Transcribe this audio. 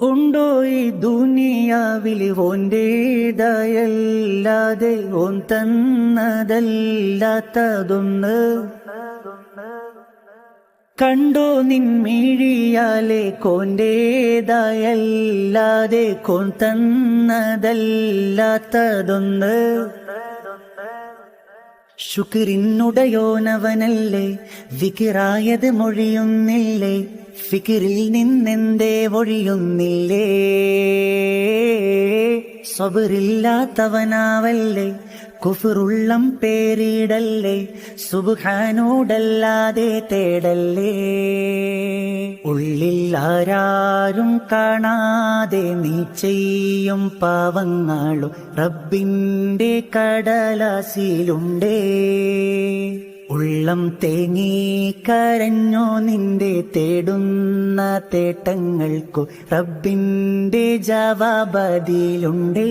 ഉണ്ടോ ഈ ദുനിയാവിൽ ഓന്റേതായല്ലാതെ ഓൻ തന്നതല്ലാത്തതൊന്ന്? കണ്ടോ നിൻമിഴിയാലെ കോന്റേതായല്ലാതെ കോൻ തന്നതല്ലാത്തതൊന്ന്? ശുക്രിനുടയോനവനല്ലേ, വികിറായത് മൊഴിയുന്നില്ലേ, ഫിക്കിറിൽ നിന്നെന്തേ ഒഴിയുന്നില്ലേ? സബറില്ലാത്തവനാവല്ലേ, കുഫറുള്ളം പേരിടല്ലേ, സുബ്ഹാനോടല്ലാതെ തേടല്ലേ? ഉള്ളിൽ ആരാരും കാണാതെ നീ ചെയ്യും പാവങ്ങളും റബ്ബിന്റെ കടലാസിലുണ്ടേ. ഉള്ളം തേങ്ങി കരഞ്ഞോ നിന്റെ തേടുന്ന തേട്ടങ്ങൾക്കു റബ്ബിന്റെ ജവാബതിലുണ്ടേ.